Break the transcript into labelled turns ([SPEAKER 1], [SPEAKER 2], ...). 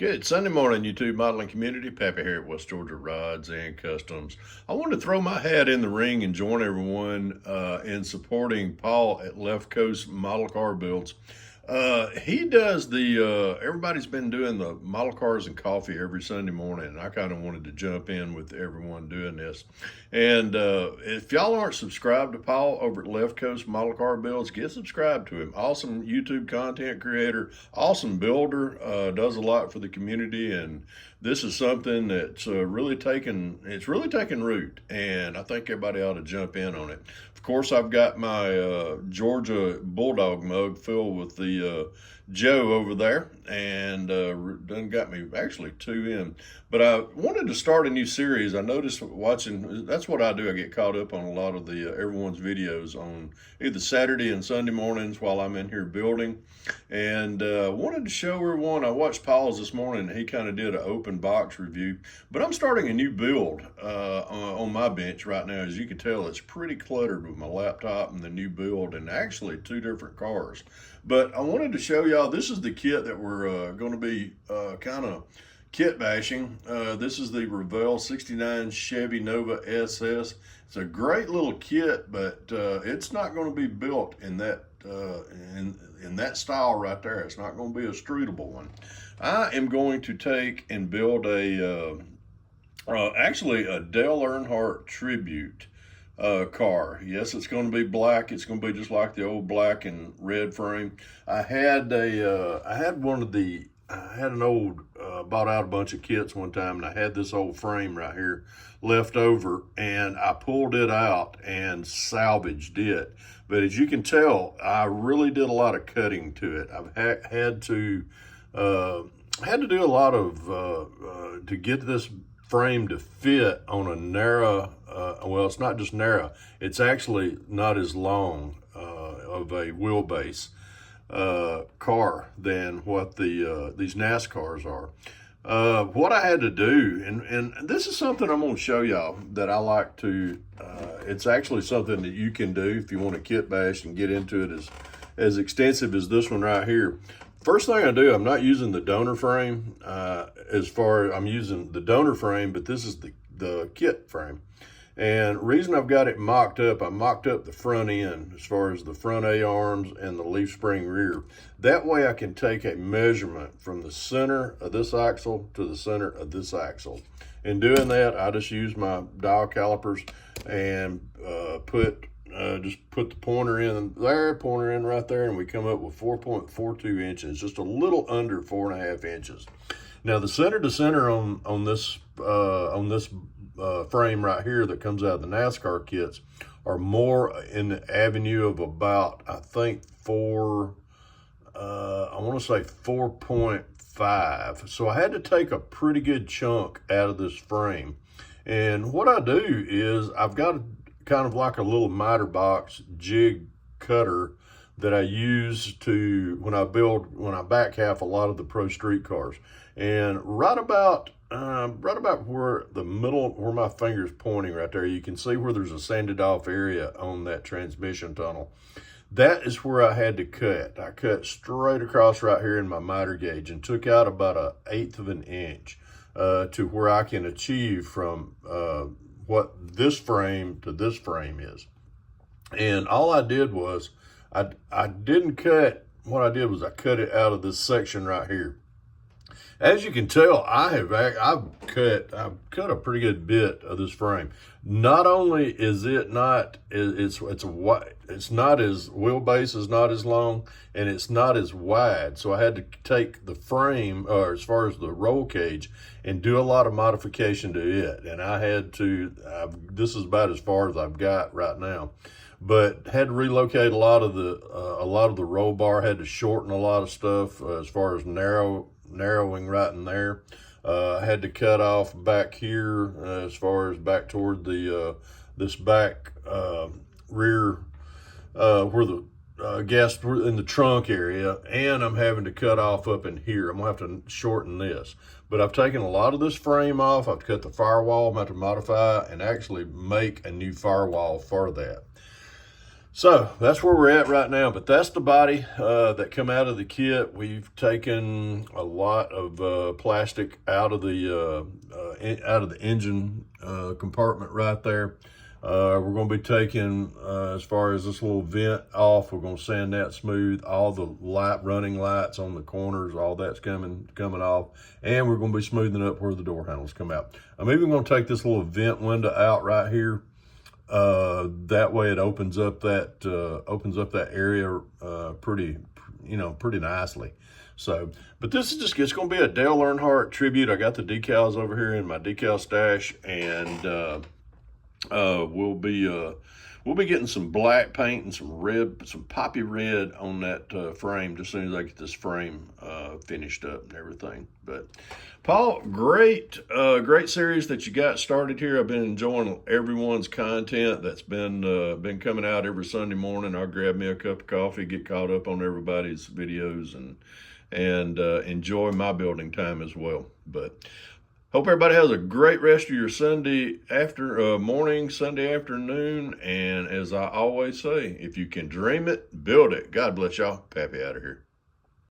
[SPEAKER 1] Good Sunday morning, YouTube modeling community. Pappy here at West Georgia Rods and Customs. I want to throw my hat in the ring and join everyone in supporting Paul at Left Coast Model Car Builds. He does everybody's been doing the model cars and coffee every Sunday morning, and I kind of wanted to jump in with everyone doing this. And if y'all aren't subscribed to Paul over at Left Coast Model Car Builds, get subscribed to him. Awesome YouTube content creator, awesome builder, does a lot for the community, and this is something that's really taken root, and I think everybody ought to jump in on it. Of course, I've got my Georgia Bulldog mug filled with the Joe over there, and done got me actually two in. But I wanted to start a new series. I noticed watching, that's what I do. I get caught up on a lot of the everyone's videos on either Saturday and Sunday mornings while I'm in here building. And wanted to show everyone, I watched Paul's this morning, and he kind of did an open box review. But I'm starting a new build on my bench right now. As you can tell, it's pretty cluttered with my laptop and the new build, and actually two different cars. But I wanted to show y'all, this is the kit that we're going to be kind of kit bashing. This is the Revell 69 Chevy Nova SS. It's a great little kit, but it's not going to be built in that in that style right there. It's not going to be a strutable one. I am going to take and build actually a Dale Earnhardt Tribute car. Yes, it's going to be black. It's going to be just like the old black and red frame. I had an old, bought out a bunch of kits one time, and I had this old frame right here left over, and I pulled it out and salvaged it. But as you can tell, I really did a lot of cutting to it. I've had to do a lot of, to get this frame to fit on a narrow, well, it's not just narrow, it's actually not as long of a wheelbase car than what these NASCARs are. What I had to do, and this is something I'm going to show y'all that I like to, it's actually something that you can do if you want to kit bash and get into it as extensive as this one right here. First thing I do, I'm not using the donor frame I'm using the donor frame, but this is the kit frame. And reason I've got it mocked up, I mocked up the front end as far as the front A-arms and the leaf spring rear. That way I can take a measurement from the center of this axle to the center of this axle. In doing that, I just use my dial calipers and just put the pointer in there, pointer in right there, and we come up with 4.42 inches, just a little under 4.5 inches. Now the center to center on this frame right here that comes out of the NASCAR kits are more in the avenue of about, I think, I want to say 4.5. So I had to take a pretty good chunk out of this frame. And what I do is I've got kind of like a little miter box jig cutter that I use when I back half a lot of the pro street cars. And right about where the middle, where my finger's pointing right there, you can see where there's a sanded off area on that transmission tunnel. That is where I had to cut. I cut straight across right here in my miter gauge and took out about 1/8 of an inch to where I can achieve from what this frame to this frame is. And all I did was, I didn't cut, what I did was I cut it out of this section right here. As you can tell, I've cut a pretty good bit of this frame. Not only is it not, it's not as, wheelbase is not as long, and it's not as wide. So I had to take the frame, or as far as the roll cage, and do a lot of modification to it. And I had to, this is about as far as I've got right now. But had to relocate a lot of the roll bar, had to shorten a lot of stuff as far as narrowing right in there. I had to cut off back here as far as back toward the this back rear where the gas in the trunk area, and I'm having to cut off up in here. I'm gonna have to shorten this. But I've taken a lot of this frame off. I've cut the firewall. I'm going to have to modify and actually make a new firewall for that. So that's where we're at right now, but that's the body that come out of the kit. We've taken a lot of plastic out of the engine compartment right there. We're going to be taking, as far as this little vent off, we're going to sand that smooth. All the running lights on the corners, all that's coming off, and we're going to be smoothing up where the door handles come out. I'm even going to take this little vent window out right here. That way it opens up that area pretty nicely. So, but this is it's going to be a Dale Earnhardt tribute. I got the decals over here in my decal stash, and we'll be getting some black paint and some poppy red on that frame just as soon as I get this frame finished up and everything. But Paul, great series that you got started here. I've been enjoying everyone's content that's been coming out every Sunday morning. I'll grab me a cup of coffee, get caught up on everybody's videos, and enjoy my building time as well. But hope everybody has a great rest of your Sunday morning, Sunday afternoon. And as I always say, if you can dream it, build it. God bless y'all. Pappy out of here.